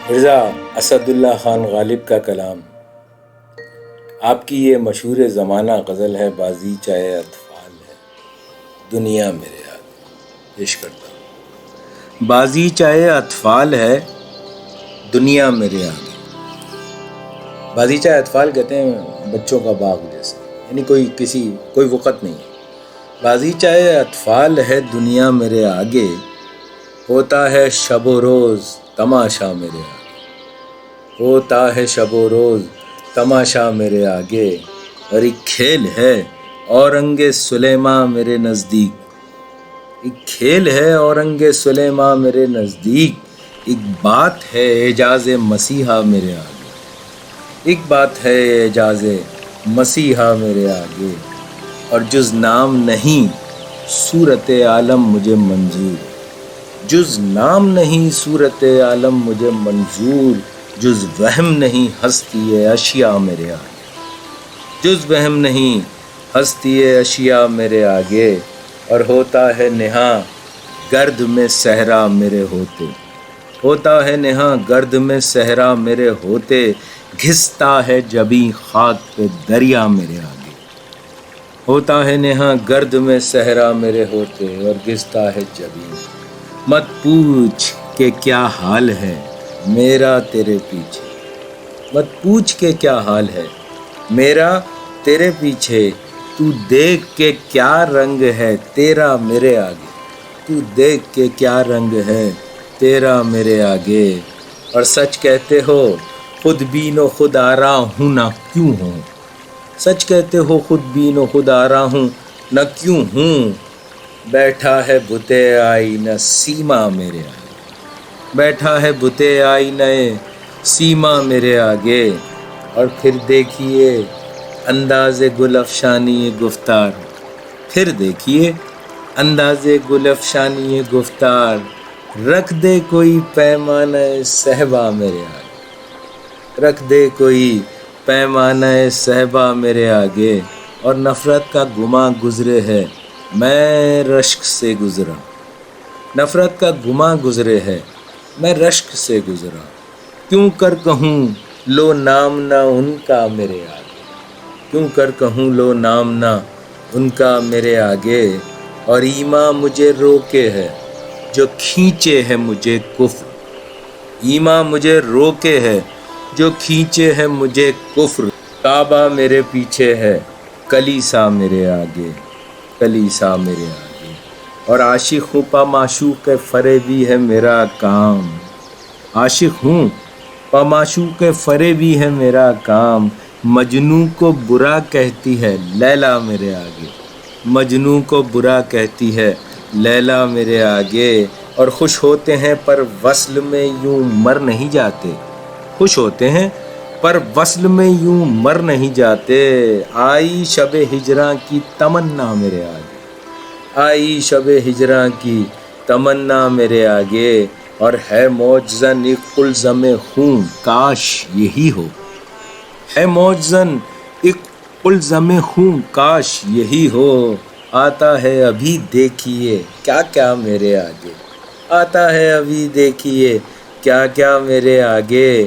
مرزا اسد اللہ خان غالب کا کلام، آپ کی یہ مشہور زمانہ غزل ہے، بازی چاہے اطفال ہے دنیا میرے آگے پیش کرتا ہوں۔ بازی چاہے اطفال ہے دنیا میرے آگے۔ بازی چاہے اطفال کہتے ہیں بچوں کا باغ جیسے، یعنی کوئی وقت نہیں ہے۔ بازی چاہے اطفال ہے دنیا میرے آگے، ہوتا ہے شب و روز تماشا میرے آگے، ہوتا ہے شب و روز تماشا میرے آگے، اور ایک کھیل ہے اورنگ سلیماں میرے نزدیک، ایک کھیل ہے اورنگ سلیماں میرے نزدیک، ایک بات ہے اعجاز مسیحا میرے آگے، ایک بات ہے اعجاز مسیحا میرے آگے، اور جز نام نہیں صورت عالم مجھے منظور، جز نام نہیں صورت عالم مجھے منظور، جز وہم نہیں ہستی اشیاء میرے آگے، جز وہم نہیں ہستی اشیاء میرے آگے، اور ہوتا ہے نہاں گرد میں صحرا میرے ہوتے، ہوتا ہے نہاں گرد میں صحرا میرے ہوتے، گھستا ہے جبیں خاک پہ دریا میرے آگے، ہوتا ہے نہاں گرد میں صحرا میرے ہوتے، اور گھستا ہے جبیں، مت پوچھ کہ کیا حال ہے میرا تیرے پیچھے، مت پوچھ کہ کیا حال ہے میرا تیرے پیچھے، تو دیکھ کے کیا رنگ ہے تیرا میرے آگے، تو دیکھ کے کیا رنگ ہے تیرا میرے آگے، اور سچ کہتے ہو خود بین و خود آرا ہوں نہ کیوں ہوں، سچ کہتے ہو خود بین و خود آرا ہوں نہ کیوں ہوں، بیٹھا ہے بتے آئینہ سیما میرے آگے، بیٹھا ہے بتے آئینہ سیما میرے آگے، اور پھر دیکھیے انداز گل افشانی گفتار، پھر دیکھیے انداز گل افشانی گفتار، رکھ دے کوئی پیمانہ صہبا میرے آگے، رکھ دے کوئی پیمانہ صہبا میرے آگے، اور نفرت کا گماں گزرے ہے میں رشک سے گزرا، نفرت کا گماں گزرے ہے میں رشک سے گزرا، کیوں کر کہوں لو نام نہ ان کا میرے آگے، کیوں کر کہوں لو نام نہ ان کا میرے آگے، اور ایمان مجھے روکے ہے جو کھینچے ہے مجھے کفر، ایمان مجھے روکے ہے جو کھینچے ہے مجھے کفر، کعبہ میرے پیچھے ہے کلیسا میرے آگے، کلیسا میرے آگے، اور عاشق ہوں پا معشوق فریبی ہے میرا کام، عاشق ہوں پا معشوق فریبی ہے میرا کام، مجنوں کو برا کہتی ہے لیلا میرے آگے، مجنوں کو برا کہتی ہے لیلا میرے آگے، اور خوش ہوتے ہیں پر وصل میں یوں مر نہیں جاتے، خوش ہوتے ہیں پر وصل میں یوں مر نہیں جاتے، آئی شب ہجراں کی تمنا میرے آگے، آئی شب ہجراں کی تمنا میرے آگے، اور ہے موجزن ایک قلزم خون کاش یہی ہو، ہے موجزن ایک قلزم خون کاش یہی ہو، آتا ہے ابھی دیکھیے کیا کیا میرے آگے، آتا ہے ابھی دیکھیے کیا کیا میرے آگے،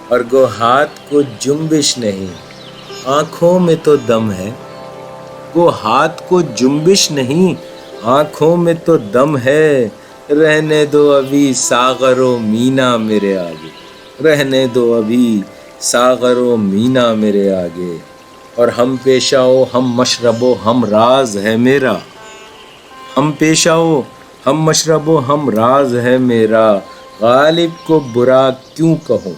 اور گو ہاتھ کو جنبش نہیں آنکھوں میں تو دم ہے، گو ہاتھ کو جنبش نہیں آنکھوں میں تو دم ہے، رہنے دو ابھی ساغر و مینا میرے آگے، رہنے دو ابھی ساغر و مینا میرے آگے، اور ہم پیشہ و ہم مشرب و ہم راز ہے میرا، ہم پیشہ و ہم مشرب و ہم راز ہے میرا، غالب کو برا کیوں کہوں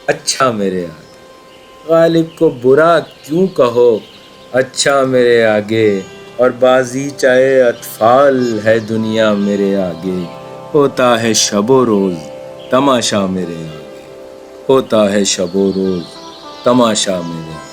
اچھا میرے آگے، غالب کو برا کیوں کہو اچھا میرے آگے، اور بازی چاہے اطفال ہے دنیا میرے آگے، ہوتا ہے شب و روز تماشا میرے آگے، ہوتا ہے شب و روز تماشا میرے آگے۔